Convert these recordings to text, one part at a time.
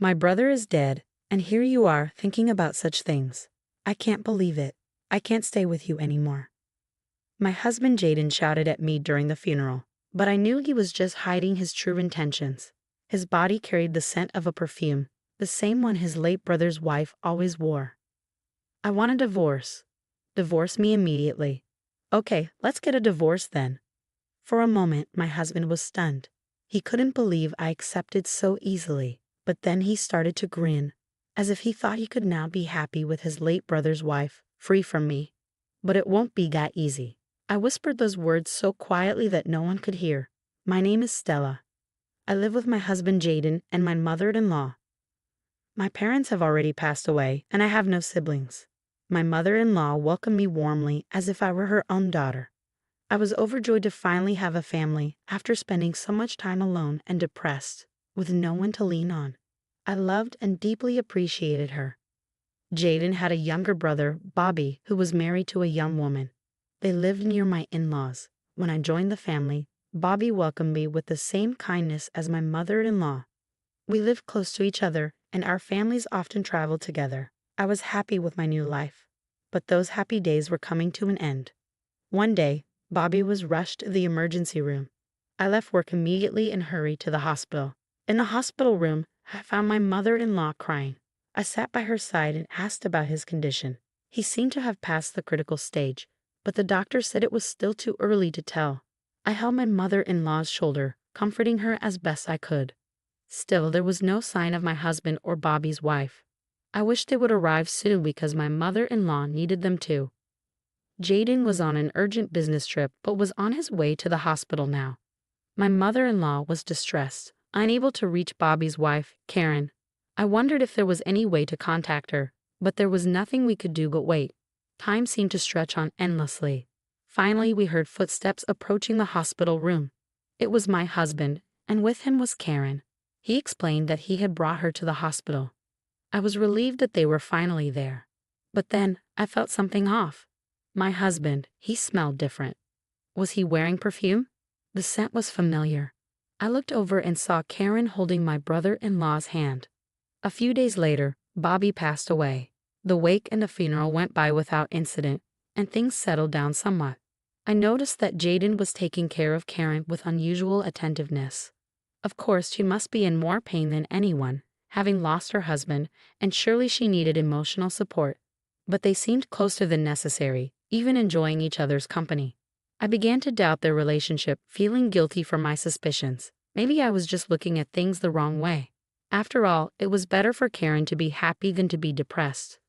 My brother is dead, and here you are thinking about such things. I can't believe it. I can't stay with you anymore. My husband Jaden shouted at me during the funeral, but I knew he was just hiding his true intentions. His body carried the scent of a perfume, the same one his late brother's wife always wore. I want a divorce. Divorce me immediately. Okay, let's get a divorce then. For a moment, my husband was stunned. He couldn't believe I accepted so easily, but then he started to grin, as if he thought he could now be happy with his late brother's wife, free from me. But it won't be that easy. I whispered those words so quietly that no one could hear. My name is Stella. I live with my husband Jaden and my mother-in-law. My parents have already passed away, and I have no siblings. My mother-in-law welcomed me warmly as if I were her own daughter. I was overjoyed to finally have a family after spending so much time alone and depressed, with no one to lean on. I loved and deeply appreciated her. Jaden had a younger brother, Bobby, who was married to a young woman. They lived near my in-laws. When I joined the family, Bobby welcomed me with the same kindness as my mother-in-law. We lived close to each other, and our families often traveled together. I was happy with my new life, but those happy days were coming to an end. One day, Bobby was rushed to the emergency room. I left work immediately and hurried to the hospital. In the hospital room, I found my mother-in-law crying. I sat by her side and asked about his condition. He seemed to have passed the critical stage, but the doctor said it was still too early to tell. I held my mother-in-law's shoulder, comforting her as best I could. Still, there was no sign of my husband or Bobby's wife. I wished they would arrive soon because my mother-in-law needed them too. Jaden was on an urgent business trip but was on his way to the hospital now. My mother-in-law was distressed, unable to reach Bobby's wife, Karen. I wondered if there was any way to contact her, but there was nothing we could do but wait. Time seemed to stretch on endlessly. Finally, we heard footsteps approaching the hospital room. It was my husband, and with him was Karen. He explained that he had brought her to the hospital. I was relieved that they were finally there. But then, I felt something off. My husband, he smelled different. Was he wearing perfume? The scent was familiar. I looked over and saw Karen holding my brother-in-law's hand. A few days later, Bobby passed away. The wake and the funeral went by without incident, and things settled down somewhat. I noticed that Jaden was taking care of Karen with unusual attentiveness. Of course, she must be in more pain than anyone, having lost her husband, and surely she needed emotional support. But they seemed closer than necessary, even enjoying each other's company. I began to doubt their relationship, feeling guilty for my suspicions. Maybe I was just looking at things the wrong way. After all, it was better for Karen to be happy than to be depressed.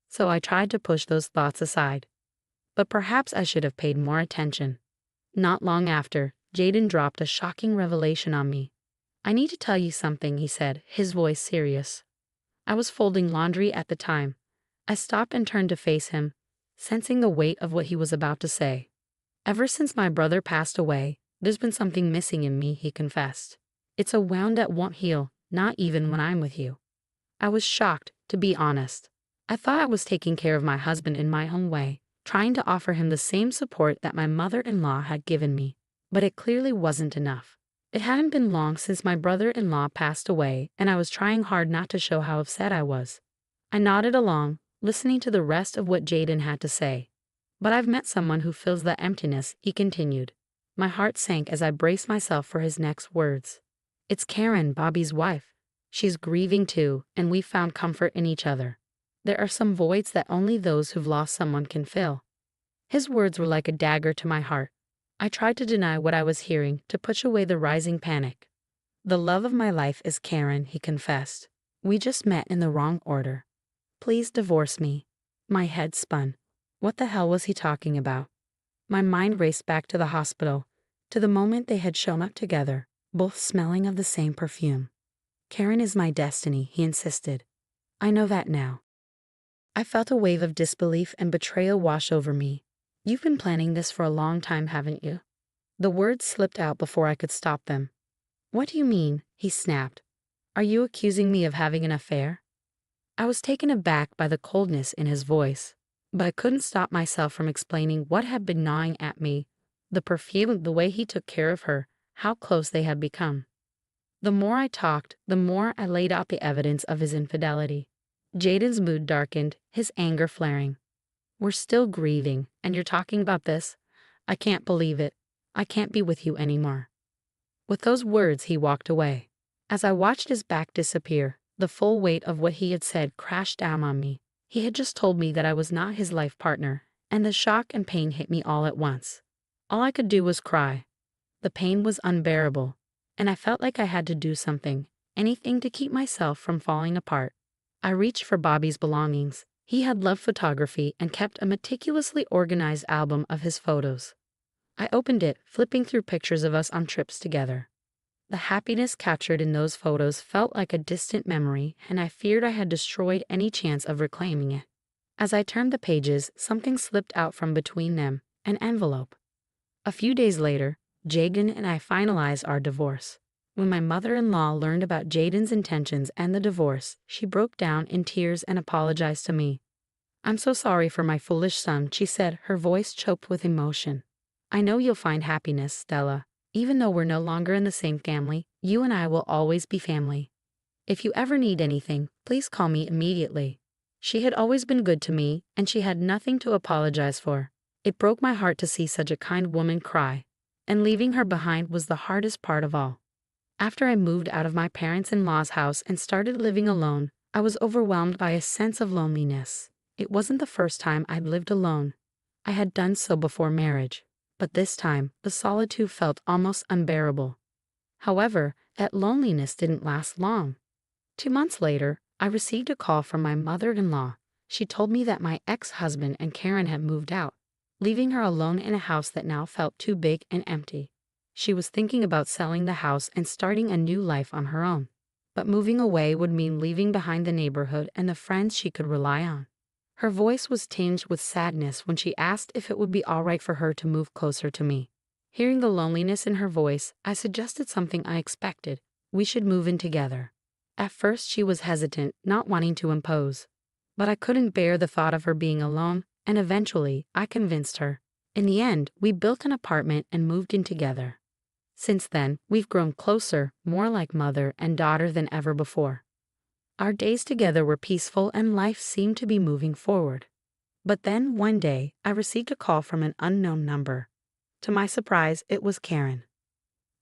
So I tried to push those thoughts aside. But perhaps I should have paid more attention. Not long after, Jaden dropped a shocking revelation on me. "I need to tell you something," he said, his voice serious. I was folding laundry at the time. I stopped and turned to face him, sensing the weight of what he was about to say. "Ever since my brother passed away, there's been something missing in me," he confessed. "It's a wound that won't heal, not even when I'm with you." I was shocked, to be honest. I thought I was taking care of my husband in my own way, trying to offer him the same support that my mother-in-law had given me. But it clearly wasn't enough. It hadn't been long since my brother-in-law passed away, and I was trying hard not to show how upset I was. I nodded along, listening to the rest of what Jaden had to say. "But I've met someone who fills that emptiness," he continued. My heart sank as I braced myself for his next words. "It's Karen, Bobby's wife. She's grieving too, and we found comfort in each other. There are some voids that only those who've lost someone can fill." His words were like a dagger to my heart. I tried to deny what I was hearing, to push away the rising panic. "The love of my life is Karen," he confessed. "We just met in the wrong order. Please divorce me." My head spun. What the hell was he talking about? My mind raced back to the hospital, to the moment they had shown up together, both smelling of the same perfume. "Karen is my destiny," he insisted. "I know that now." I felt a wave of disbelief and betrayal wash over me. "You've been planning this for a long time, haven't you?" The words slipped out before I could stop them. "What do you mean?" he snapped. "Are you accusing me of having an affair?" I was taken aback by the coldness in his voice, but I couldn't stop myself from explaining what had been gnawing at me: the perfume, the way he took care of her, how close they had become. The more I talked, the more I laid out the evidence of his infidelity. Jaden's mood darkened, his anger flaring. "We're still grieving, and you're talking about this? I can't believe it. I can't be with you anymore." With those words, he walked away. As I watched his back disappear, the full weight of what he had said crashed down on me. He had just told me that I was not his life partner, and the shock and pain hit me all at once. All I could do was cry. The pain was unbearable, and I felt like I had to do something, anything to keep myself from falling apart. I reached for Bobby's belongings. He had loved photography and kept a meticulously organized album of his photos. I opened it, flipping through pictures of us on trips together. The happiness captured in those photos felt like a distant memory, and I feared I had destroyed any chance of reclaiming it. As I turned the pages, something slipped out from between them, an envelope. A few days later, Jaden and I finalized our divorce. When my mother-in-law learned about Jaden's intentions and the divorce, she broke down in tears and apologized to me. "I'm so sorry for my foolish son," she said, her voice choked with emotion. "I know you'll find happiness, Stella. Even though we're no longer in the same family, you and I will always be family. If you ever need anything, please call me immediately." She had always been good to me, and she had nothing to apologize for. It broke my heart to see such a kind woman cry, and leaving her behind was the hardest part of all. After I moved out of my parents-in-law's house and started living alone, I was overwhelmed by a sense of loneliness. It wasn't the first time I'd lived alone. I had done so before marriage, but this time, the solitude felt almost unbearable. However, that loneliness didn't last long. 2 months later, I received a call from my mother-in-law. She told me that my ex-husband and Karen had moved out, leaving her alone in a house that now felt too big and empty. She was thinking about selling the house and starting a new life on her own. But moving away would mean leaving behind the neighborhood and the friends she could rely on. Her voice was tinged with sadness when she asked if it would be all right for her to move closer to me. Hearing the loneliness in her voice, I suggested something I expected. We should move in together. At first she was hesitant, not wanting to impose. But I couldn't bear the thought of her being alone, and eventually I convinced her. In the end, we built an apartment and moved in together. Since then, we've grown closer, more like mother and daughter than ever before. Our days together were peaceful and life seemed to be moving forward. But then, one day, I received a call from an unknown number. To my surprise, it was Karen.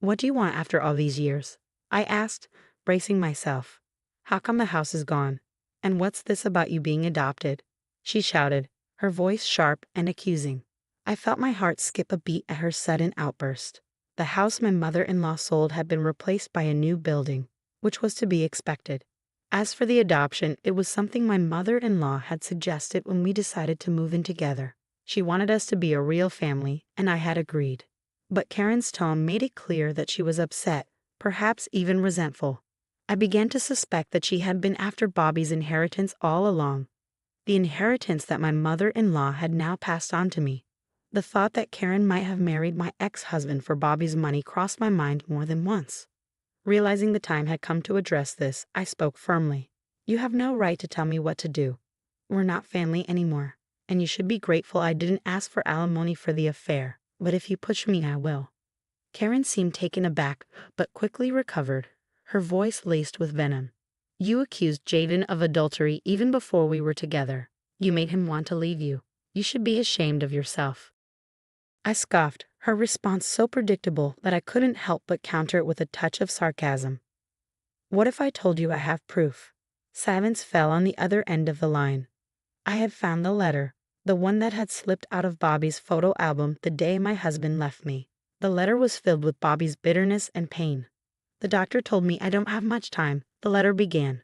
"What do you want after all these years?" I asked, bracing myself. "How come the house is gone? And what's this about you being adopted?" She shouted, her voice sharp and accusing. I felt my heart skip a beat at her sudden outburst. The house my mother-in-law sold had been replaced by a new building, which was to be expected. As for the adoption, it was something my mother-in-law had suggested when we decided to move in together. She wanted us to be a real family, and I had agreed. But Karen's tone made it clear that she was upset, perhaps even resentful. I began to suspect that she had been after Bobby's inheritance all along. The inheritance that my mother-in-law had now passed on to me. The thought that Karen might have married my ex-husband for Bobby's money crossed my mind more than once. Realizing the time had come to address this, I spoke firmly. "You have no right to tell me what to do. We're not family anymore, and you should be grateful I didn't ask for alimony for the affair, but if you push me, I will." Karen seemed taken aback, but quickly recovered, her voice laced with venom. "You accused Jaden of adultery even before we were together. You made him want to leave you. You should be ashamed of yourself." I scoffed, her response so predictable that I couldn't help but counter it with a touch of sarcasm. "What if I told you I have proof?" Silence fell on the other end of the line. I had found the letter, the one that had slipped out of Bobby's photo album the day my husband left me. The letter was filled with Bobby's bitterness and pain. "The doctor told me I don't have much time," the letter began.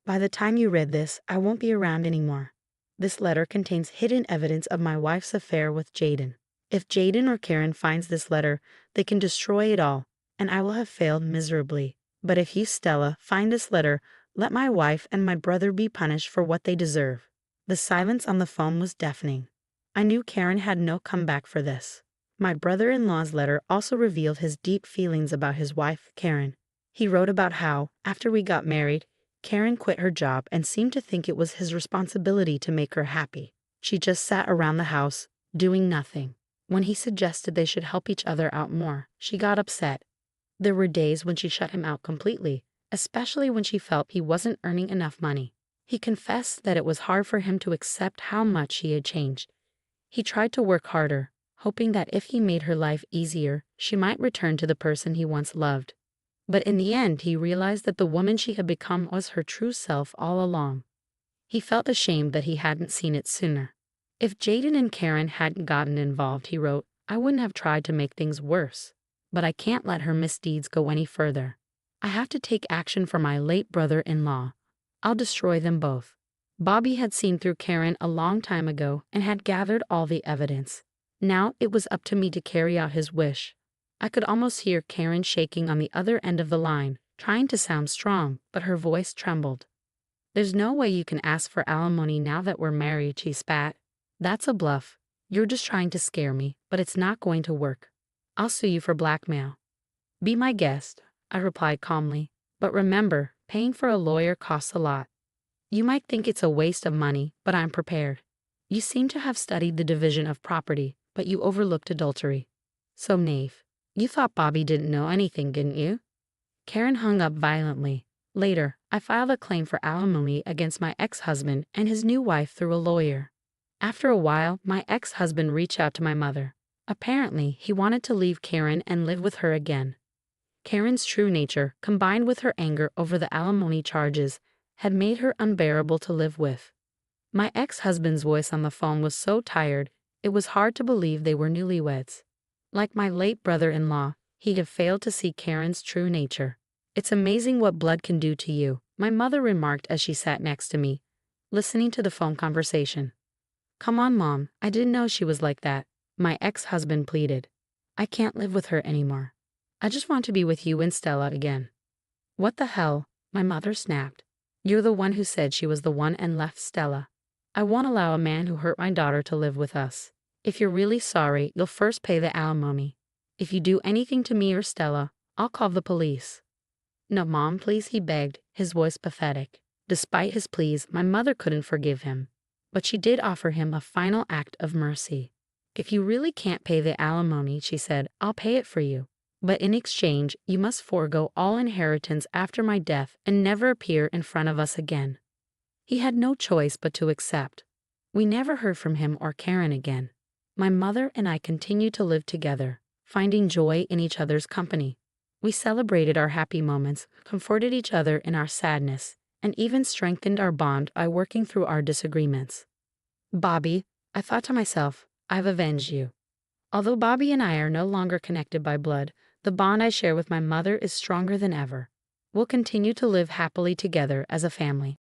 "By the time you read this, I won't be around anymore. This letter contains hidden evidence of my wife's affair with Jaden. If Jaden or Karen finds this letter, they can destroy it all, and I will have failed miserably. But if you, Stella, find this letter, let my wife and my brother be punished for what they deserve." The silence on the phone was deafening. I knew Karen had no comeback for this. My brother-in-law's letter also revealed his deep feelings about his wife, Karen. He wrote about how, after we got married, Karen quit her job and seemed to think it was his responsibility to make her happy. She just sat around the house, doing nothing. When he suggested they should help each other out more, she got upset. There were days when she shut him out completely, especially when she felt he wasn't earning enough money. He confessed that it was hard for him to accept how much she had changed. He tried to work harder, hoping that if he made her life easier, she might return to the person he once loved. But in the end, he realized that the woman she had become was her true self all along. He felt ashamed that he hadn't seen it sooner. If Jaden and Karen hadn't gotten involved, he wrote, I wouldn't have tried to make things worse. But I can't let her misdeeds go any further. I have to take action for my late brother-in-law. I'll destroy them both. Bobby had seen through Karen a long time ago and had gathered all the evidence. Now it was up to me to carry out his wish. I could almost hear Karen shaking on the other end of the line, trying to sound strong, but her voice trembled. There's no way you can ask for alimony now that we're married, she spat. That's a bluff. You're just trying to scare me, but it's not going to work. I'll sue you for blackmail. Be my guest, I replied calmly. But remember, paying for a lawyer costs a lot. You might think it's a waste of money, but I'm prepared. You seem to have studied the division of property, but you overlooked adultery. So knave. You thought Bobby didn't know anything, didn't you? Karen hung up violently. Later, I filed a claim for alimony against my ex-husband and his new wife through a lawyer. After a while, my ex-husband reached out to my mother. Apparently, he wanted to leave Karen and live with her again. Karen's true nature, combined with her anger over the alimony charges, had made her unbearable to live with. My ex-husband's voice on the phone was so tired, it was hard to believe they were newlyweds. Like my late brother-in-law, he had failed to see Karen's true nature. It's amazing what blood can do to you, my mother remarked as she sat next to me, listening to the phone conversation. Come on, Mom, I didn't know she was like that, my ex-husband pleaded. I can't live with her anymore. I just want to be with you and Stella again. What the hell? My mother snapped. You're the one who said she was the one and left Stella. I won't allow a man who hurt my daughter to live with us. If you're really sorry, you'll first pay the alimony. If you do anything to me or Stella, I'll call the police. No, Mom, please, he begged, his voice pathetic. Despite his pleas, my mother couldn't forgive him. But she did offer him a final act of mercy. If you really can't pay the alimony, she said, I'll pay it for you. But in exchange, you must forego all inheritance after my death and never appear in front of us again. He had no choice but to accept. We never heard from him or Karen again. My mother and I continued to live together, finding joy in each other's company. We celebrated our happy moments, comforted each other in our sadness, and even strengthened our bond by working through our disagreements. Bobby, I thought to myself, I've avenged you. Although Bobby and I are no longer connected by blood, the bond I share with my mother is stronger than ever. We'll continue to live happily together as a family.